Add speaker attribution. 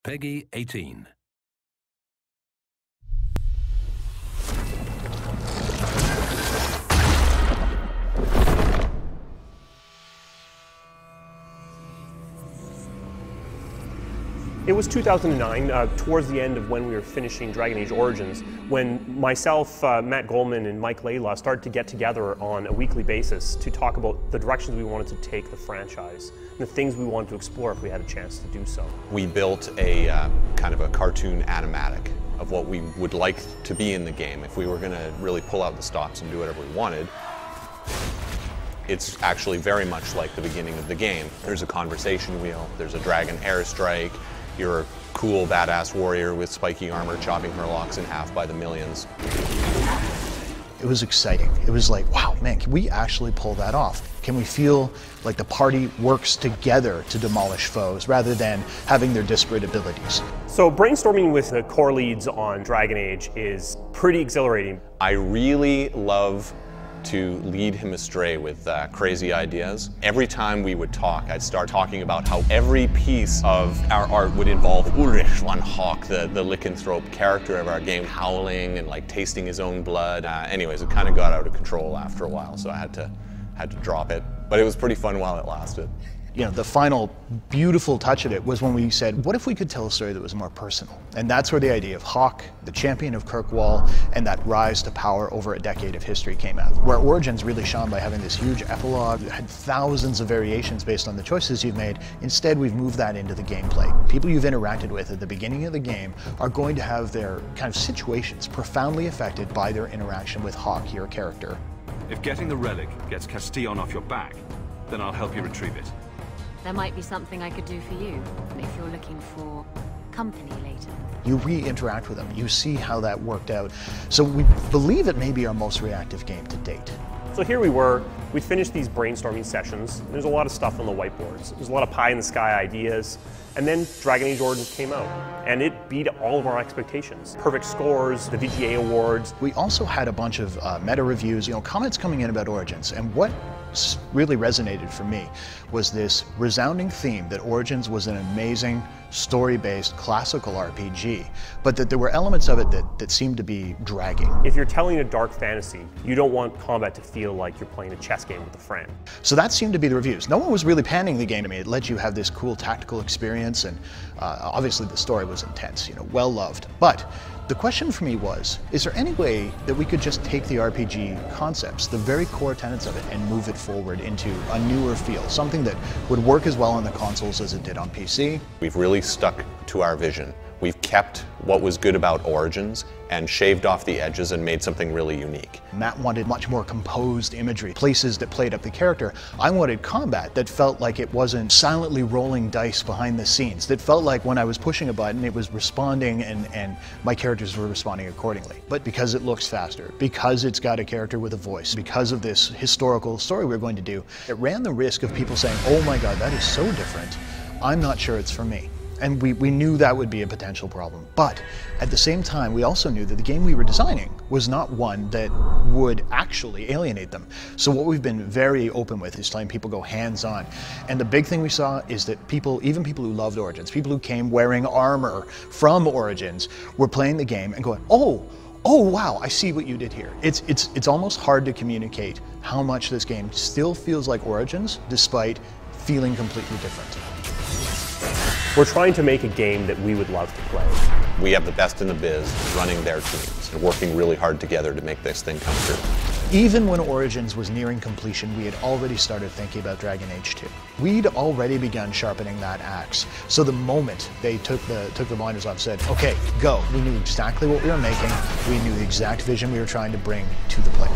Speaker 1: Peggy 18.
Speaker 2: It was 2009, towards the end of when we were finishing Dragon Age Origins, when myself, Matt Goldman, and Mike Layla started to get together on a weekly basis to talk about the directions we wanted to take the franchise, and the things we wanted to explore if we had a chance to do so.
Speaker 3: We built a kind of a cartoon animatic of what we would like to be in the game if we were going to really pull out the stops and do whatever we wanted. It's actually very much like the beginning of the game. There's a conversation wheel, there's a dragon airstrike, you're a cool, badass warrior with spiky armor chopping Murlocs in half by the millions.
Speaker 4: It was exciting. It was like, wow, man, can we actually pull that off? Can we feel like the party works together to demolish foes rather than having their disparate abilities?
Speaker 2: So brainstorming with the core leads on Dragon Age is pretty exhilarating.
Speaker 3: I really love to lead him astray with crazy ideas. Every time we would talk, I'd start talking about how every piece of our art would involve Ulrich von Hawk, the lycanthrope character of our game, howling and like tasting his own blood. Anyways, it kind of got out of control after a while, so I had to drop it. But it was pretty fun while it lasted.
Speaker 4: You know, the final beautiful touch of it was when we said, what if we could tell a story that was more personal? And that's where the idea of Hawk, the champion of Kirkwall, and that rise to power over a decade of history came out. Where Origins really shone by having this huge epilogue that had thousands of variations based on the choices you've made. Instead, we've moved that into the gameplay. People you've interacted with at the beginning of the game are going to have their kind of situations profoundly affected by their interaction with Hawk, your character.
Speaker 5: If getting the relic gets Castillon off your back, then I'll help you retrieve it.
Speaker 6: There might be something I could do for you, if you're looking for company later.
Speaker 4: You re-interact with them, you see how that worked out. So we believe it may be our most reactive game to date.
Speaker 2: So here we were, we finished these brainstorming sessions. There's a lot of stuff on the whiteboards. There's a lot of pie-in-the-sky ideas. And then Dragon Age Origins came out, and it beat all of our expectations. Perfect scores, the VGA awards.
Speaker 4: We also had a bunch of meta reviews, comments coming in about Origins, and what really resonated for me was this resounding theme that Origins was an amazing story-based classical RPG, but that there were elements of it that seemed to be dragging.
Speaker 2: If you're telling a dark fantasy, you don't want combat to feel like you're playing a chess game with a friend.
Speaker 4: So that seemed to be the reviews. No one was really panning the game to me. It let you have this cool tactical experience, and obviously the story was intense, well loved. But the question for me was, is there any way that we could just take the RPG concepts, the very core tenets of it, and move it forward into a newer feel, something that would work as well on the consoles as it did on PC?
Speaker 3: We've really stuck to our vision. We've kept what was good about Origins and shaved off the edges and made something really unique.
Speaker 4: Matt wanted much more composed imagery, places that played up the character. I wanted combat that felt like it wasn't silently rolling dice behind the scenes, that felt like when I was pushing a button it was responding and my characters were responding accordingly. But because it looks faster, because it's got a character with a voice, because of this historical story we're going to do, it ran the risk of people saying, oh my god, that is so different, I'm not sure it's for me. And we knew that would be a potential problem. But at the same time, we also knew that the game we were designing was not one that would actually alienate them. So what we've been very open with is letting people go hands-on. And the big thing we saw is that people, even people who loved Origins, people who came wearing armor from Origins, were playing the game and going, oh wow, I see what you did here. It's almost hard to communicate how much this game still feels like Origins, despite feeling completely different.
Speaker 2: We're trying to make a game that we would love to play.
Speaker 3: We have the best in the biz running their teams and working really hard together to make this thing come true.
Speaker 4: Even when Origins was nearing completion, we had already started thinking about Dragon Age 2. We'd already begun sharpening that axe. So the moment they took the blinders off, said, okay, go. We knew exactly what we were making. We knew the exact vision we were trying to bring to the player.